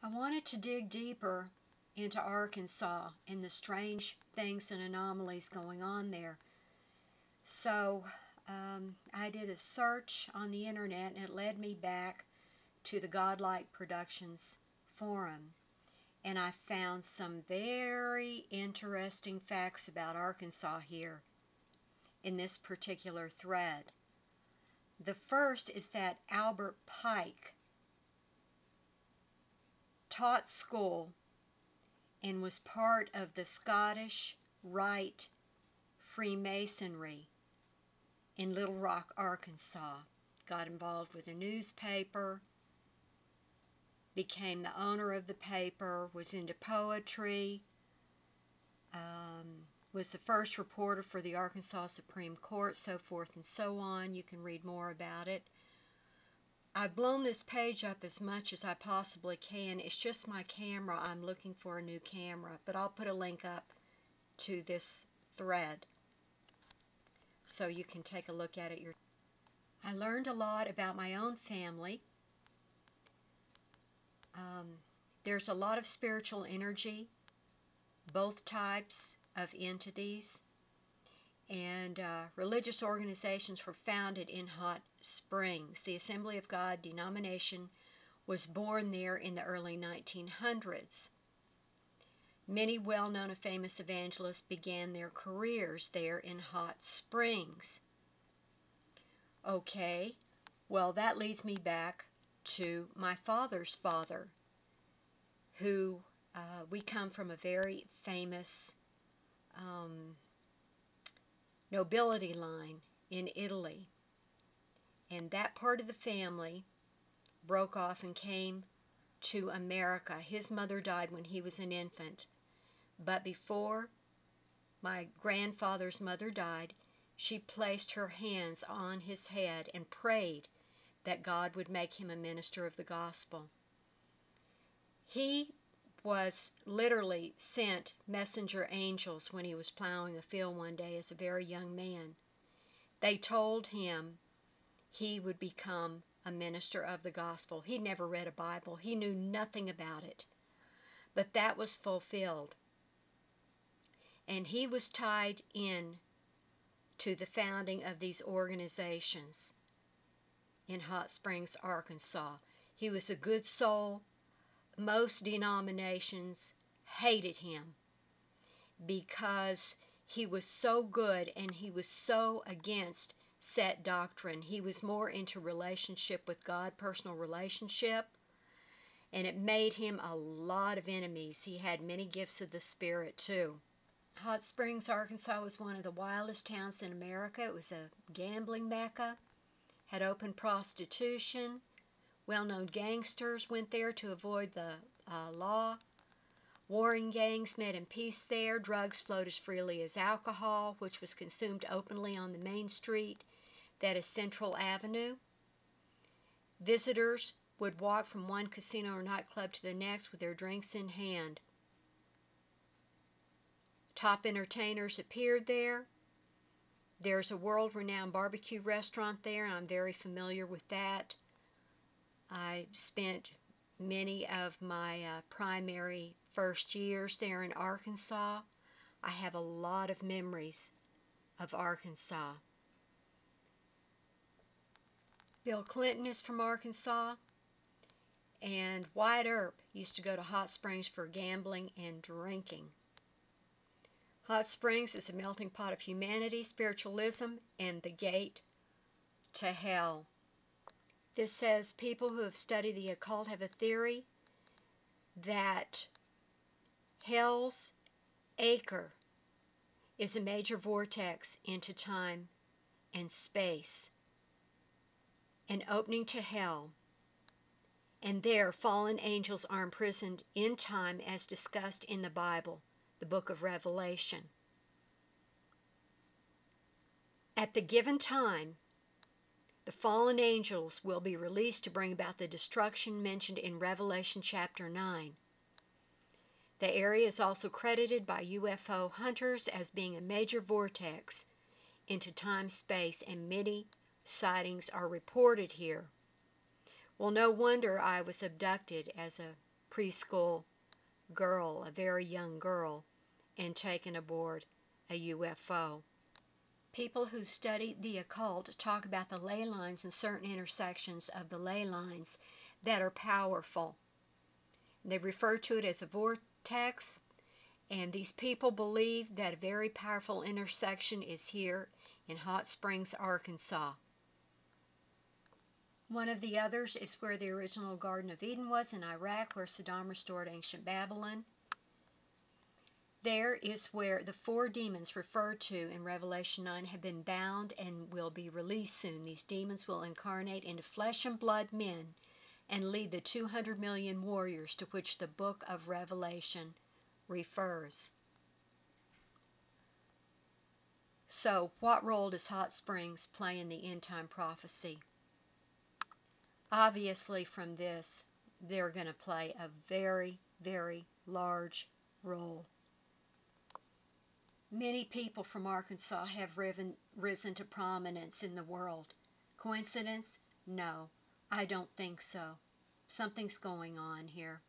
I wanted to dig deeper into Arkansas and the strange things and anomalies going on there. So I did a search on the internet and it led me back to the Godlike Productions forum. And I found some very interesting facts about Arkansas here in this particular thread. The first is that Albert Pike taught school and was part of the Scottish Rite Freemasonry in Little Rock, Arkansas. Got involved with a newspaper, became the owner of the paper, was into poetry, was the first reporter for the Arkansas Supreme Court, so forth and so on. You can read more about it. I've blown this page up as much as I possibly can. It's just my camera. I'm looking for a new camera, but I'll put a link up to this thread so you can take a look at it. I learned a lot about my own family. There's a lot of spiritual energy, both types of entities, and religious organizations were founded in Hot Springs. The Assembly of God denomination was born there in the early 1900s. Many well-known and famous evangelists began their careers there in Hot Springs. Okay, well, that leads me back to my father's father, who we come from a very famous nobility line in Italy. And that part of the family broke off and came to America. His mother died when he was an infant. But before my grandfather's mother died, she placed her hands on his head and prayed that God would make him a minister of the gospel. He was literally sent messenger angels when he was plowing a field one day as a very young man. They told him he would become a minister of the gospel. He never read a Bible. He knew nothing about it. But that was fulfilled. And he was tied in to the founding of these organizations in Hot Springs, Arkansas. He was a good soul. Most denominations hated him because he was so good and he was so against set doctrine. He was more into relationship with God, personal relationship, and it made him a lot of enemies. He had many gifts of the Spirit too. Hot Springs, Arkansas was one of the wildest towns in America. It was a gambling mecca, had open prostitution. Well-known gangsters went there to avoid the law. Warring gangs met in peace there. Drugs flowed as freely as alcohol, which was consumed openly on the main street that is Central Avenue. Visitors would walk from one casino or nightclub to the next with their drinks in hand. Top entertainers appeared there. There's a world-renowned barbecue restaurant there, and I'm very familiar with that. I spent many of my primary first years there in Arkansas. I have a lot of memories of Arkansas. Bill Clinton is from Arkansas, and Wyatt Earp used to go to Hot Springs for gambling and drinking. Hot Springs is a melting pot of humanity, spiritualism, and the gate to hell. This says people who have studied the occult have a theory that Hell's Acre is a major vortex into time and space, an opening to hell, and there fallen angels are imprisoned in time as discussed in the Bible, the book of Revelation. At the given time, the fallen angels will be released to bring about the destruction mentioned in Revelation chapter 9. The area is also credited by UFO hunters as being a major vortex into time-space, and many sightings are reported here. Well, no wonder I was abducted as a preschool girl, a very young girl, and taken aboard a UFO. People who study the occult talk about the ley lines and certain intersections of the ley lines that are powerful. They refer to it as a vortex, and these people believe that a very powerful intersection is here in Hot Springs, Arkansas. One of the others is where the original Garden of Eden was in Iraq, where Saddam restored ancient Babylon. There is where the 4 demons referred to in Revelation 9 have been bound and will be released soon. These demons will incarnate into flesh and blood men and lead the 200 million warriors to which the book of Revelation refers. So, what role does Hot Springs play in the end-time prophecy? Obviously, from this, they're going to play a very, very large role. Many people from Arkansas have risen to prominence in the world. Coincidence? No, I don't think so. Something's going on here.